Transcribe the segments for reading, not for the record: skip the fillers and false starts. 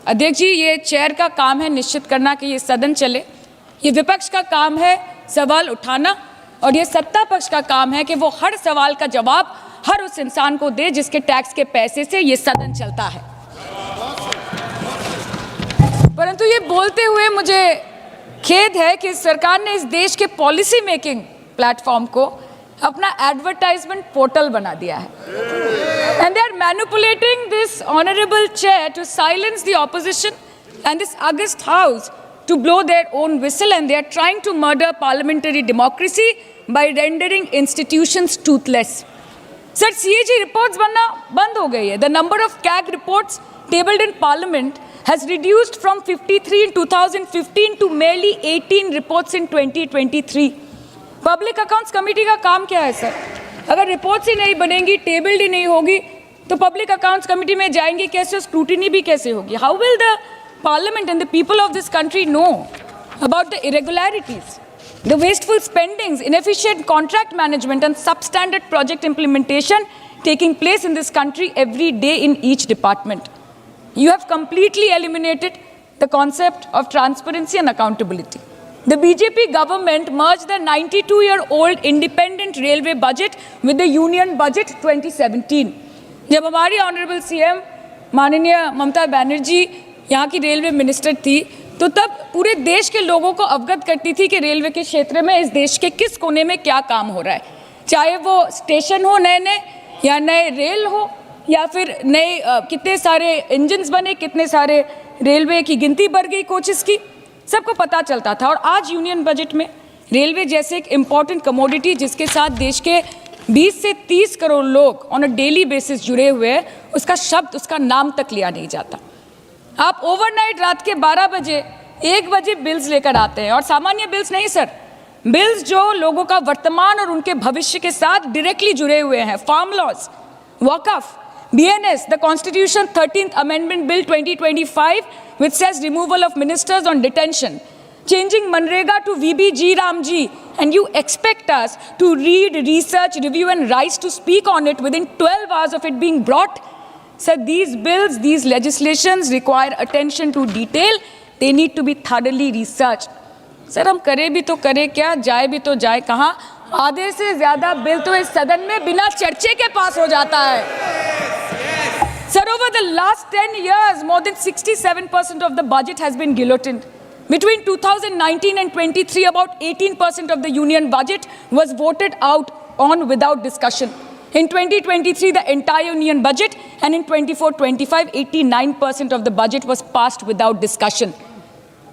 अध्यक्ष जी, ये चेयर का काम है निश्चित करना कि ये सदन चले, ये विपक्ष का काम है सवाल उठाना, और ये सत्ता पक्ष का काम है कि वो हर सवाल का जवाब हर उस इंसान को दे जिसके टैक्स के पैसे से ये सदन चलता है। परंतु ये बोलते हुए मुझे खेद है कि सरकार ने इस देश के पॉलिसी मेकिंग प्लेटफॉर्म को अपना एडवर्टाइजमेंट पोर्टल बना दिया है। And they are manipulating this honourable chair to silence the opposition and this august house to blow their own whistle, and they are trying to murder parliamentary democracy by rendering institutions toothless. Sir, CAG reports बनना बंद हो गई है. The number of CAG reports tabled in Parliament has reduced from 53 in 2015 to merely 18 reports in 2023. Public Accounts Committee का काम क्या है sir? अगर रिपोर्ट्स ही नहीं बनेंगी, टेबल्ड ही नहीं होगी, तो पब्लिक अकाउंट्स कमेटी में जाएंगे कैसे, स्क्रूटिनी भी कैसे होगी? How will the Parliament and the people of this country know about the irregularities, the wasteful spendings, inefficient contract management and substandard project implementation taking place in this country every day in each department? You have completely eliminated the concept of transparency and accountability. The BJP government merged the 92-year-old independent railway budget with the union budget 2017. जब हमारी honourable CM माननीय ममता बनर्जी यहाँ की railway minister थी, तो तब पूरे देश के लोगों को अवगत करती थी कि रेलवे के क्षेत्र में इस देश के किस कोने में क्या काम हो रहा है, चाहे वो स्टेशन हो नए नए, या नए रेल हो, या फिर नए कितने सारे इंजन्स बने, कितने सारे रेलवे की गिनती बढ़ गई, कोचेस की, सबको पता चलता था। और आज यूनियन बजट में रेलवे जैसे एक इम्पॉर्टेंट कमोडिटी जिसके साथ देश के 20 से 30 करोड़ लोग ऑन अ डेली बेसिस जुड़े हुए हैं, उसका शब्द, उसका नाम तक लिया नहीं जाता। आप ओवरनाइट रात के 12 बजे 1 बजे बिल्स लेकर आते हैं, और सामान्य बिल्स नहीं सर, बिल्स जो लोगों का वर्तमान और उनके भविष्य के साथ डायरेक्टली जुड़े हुए हैं। फार्म लॉज, वक़फ़, BNS, the Constitution 13th Amendment Bill 2025 which says removal of ministers on detention, changing Manrega to VBG Ramji, and you expect us to read, research, review and rise to speak on it within 12 hours of it being brought? Sir, these bills, these legislations require attention to detail. They need to be thoroughly researched. Sir, हम करें भी तो करें क्या, जाए भी तो जाए कहाँ? आधे से ज़्यादा बिल तो इस सदन में बिना चर्चे के पास हो जाता है। Sir, over the last 10 years, more than 67% of the budget has been guillotined. Between 2019 and 23, about 18% of the union budget was voted out on without discussion. In 2023, the entire union budget, and in 24-25, 89% of the budget was passed without discussion.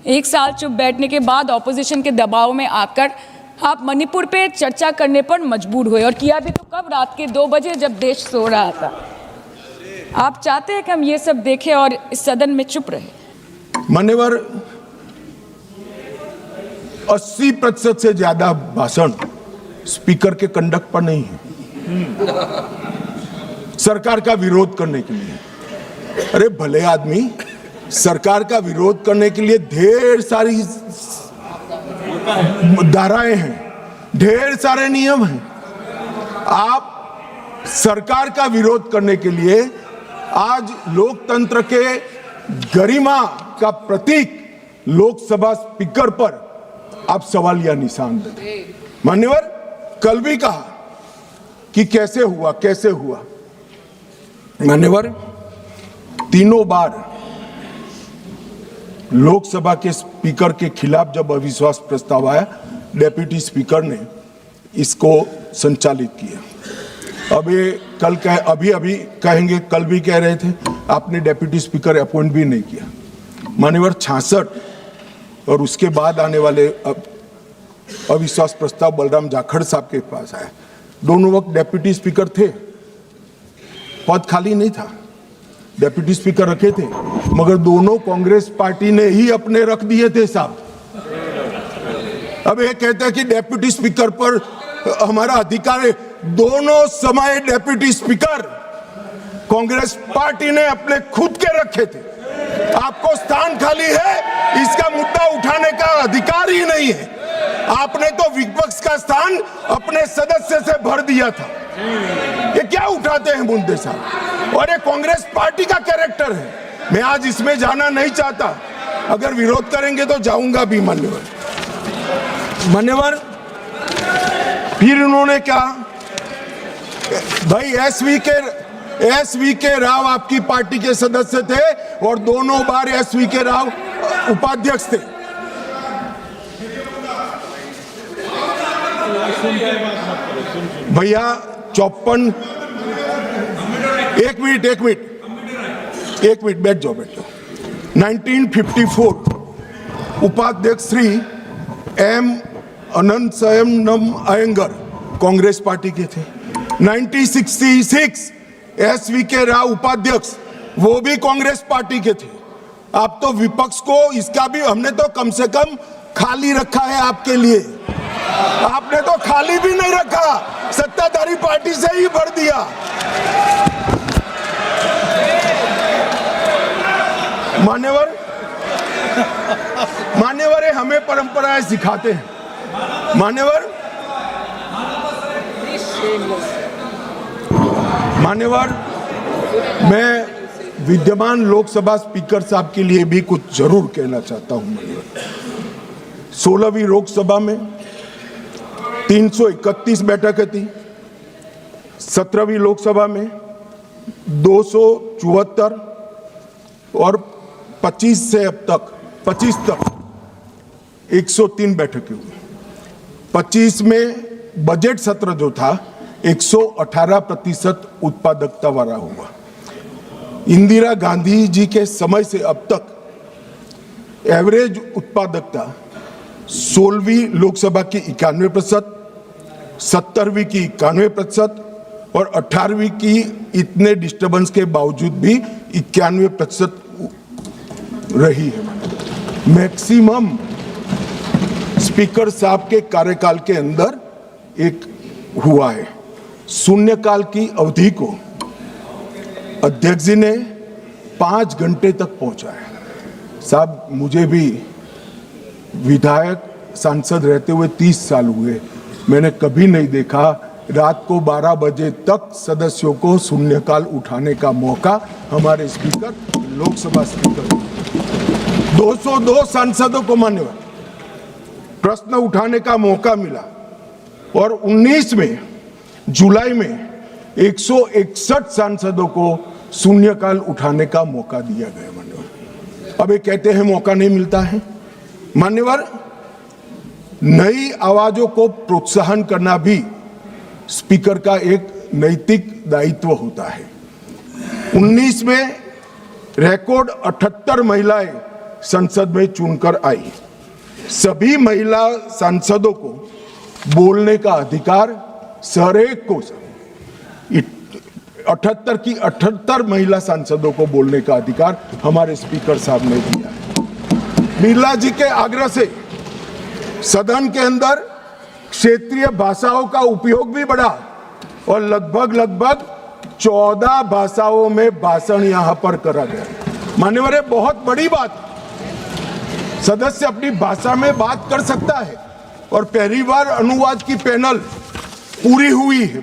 एक साल चुप बैठने के बाद opposition के दबाव में आकर आप मणिपुर पे चर्चा करने पर मजबूर हुए, और किया भी तो कब, रात के 2 बजे जब देश सो रहा था। आप चाहते हैं कि हम ये सब देखें और इस सदन में चुप रहे? मान्यवर, 80% से ज्यादा भाषण स्पीकर के कंडक्ट पर नहीं है, सरकार का विरोध करने के लिए। अरे भले आदमी, सरकार का विरोध करने के लिए ढेर सारी धाराएं हैं, ढेर सारे नियम हैं। आप सरकार का विरोध करने के लिए आज लोकतंत्र के गरिमा का प्रतीक लोकसभा स्पीकर पर आप सवाल या निशान देते। मान्यवर, कल भी कहा कि कैसे हुआ। मान्यवर, तीनों बार लोकसभा के स्पीकर के खिलाफ जब अविश्वास प्रस्ताव आया, डेप्यूटी स्पीकर ने इसको संचालित किया। अब ये कल अभी कहेंगे, कल भी कह रहे थे आपने डेप्यूटी स्पीकर अपॉइंट भी नहीं किया। मान्यवर, 66 और उसके बाद आने वाले अविश्वास प्रस्ताव बलराम जाखड़ साहब के पास आया। दोनों वक्त डेप्यूटी स्पीकर थे, पद खाली नहीं था, डेप्यूटी स्पीकर रखे थे, मगर दोनों कांग्रेस पार्टी ने ही अपने रख दिए थे साहब। अब ये कहते हैं कि डेप्यूटी स्पीकर पर हमारा अधिकार है। दोनों समय डेप्यूटी स्पीकर कांग्रेस पार्टी ने अपने खुद के रखे थे। आपको स्थान खाली है, इसका मुद्दा उठाने का अधिकार ही नहीं है। आपने तो विपक्ष का स्थान अपने सदस्य से भर दिया था। ये क्या उठाते हैं मुद्दे साहब, और ये कांग्रेस पार्टी का कैरेक्टर है। मैं आज इसमें जाना नहीं चाहता, अगर विरोध करेंगे तो जाऊंगा भी। मान्यवर फिर उन्होंने कहा, भाई एसवी के राव आपकी पार्टी के सदस्य थे और दोनों बार एसवी के राव उपाध्यक्ष थे। भैया 54 एक मिनट बैठ जाओ 1954 उपाध्यक्ष श्री एम अनंतशयनम अयंगर कांग्रेस पार्टी के थे। 1966 एसवी के राव उपाध्यक्ष, वो भी कांग्रेस पार्टी के थे। आप तो विपक्ष को इसका भी, हमने तो कम से कम खाली रखा है आपके लिए, आपने तो खाली भी नहीं रखा, सत्ताधारी पार्टी से ही भर दिया। मान्यवर हमें परंपराएं सिखाते हैं। मान्यवर मैं विद्यमान लोकसभा स्पीकर साहब के लिए भी कुछ जरूर कहना चाहता हूं। 16वीं लोकसभा में 331 बैठकें थी, 17वीं लोकसभा में 274 और 25 तक 103 बैठकें हुई। 25 में बजट सत्र जो था 118% उत्पादकता वाला हुआ। इंदिरा गांधी जी के समय से अब तक एवरेज उत्पादकता 16वीं लोकसभा की 91%, 17वीं की 91% और 18वीं की इतने डिस्टर्बेंस के बावजूद भी 91% रही है। मैक्सिमम स्पीकर साहब के कार्यकाल के अंदर एक हुआ है। शून्यकाल की अवधि को अध्यक्ष जी ने 5 घंटे तक पहुंचाया। साहब मुझे भी विधायक सांसद रहते हुए 30 साल हुए, मैंने कभी नहीं देखा रात को 12 बजे तक सदस्यों को शून्यकाल उठाने का मौका हमारे स्पीकर, लोकसभा स्पीकर 202 सांसदों को मान्यवर प्रश्न उठाने का मौका मिला और 19 में जुलाई में 161 सांसदों को शून्यकाल उठाने का मौका दिया गया। मान्यवर अब ये कहते हैं मौका नहीं मिलता है। मान्यवर नई आवाजों को प्रोत्साहन करना भी स्पीकर का एक नैतिक दायित्व होता है। 19 में रिकॉर्ड 78 महिलाएं संसद में चुनकर आई। सभी महिला सांसदों को बोलने का अधिकार हरेक को 78 की 78 महिला सांसदों को बोलने का अधिकार हमारे स्पीकर साहब ने दिया है। बिरला जी के आग्रह से सदन के अंदर क्षेत्रीय भाषाओं का उपयोग भी बढ़ा और लगभग 14 भाषाओं में भाषण यहां पर करा गया। मान्यवर बहुत बड़ी बात, सदस्य अपनी भाषा में बात कर सकता है और पहली बार अनुवाद की पैनल पूरी हुई है।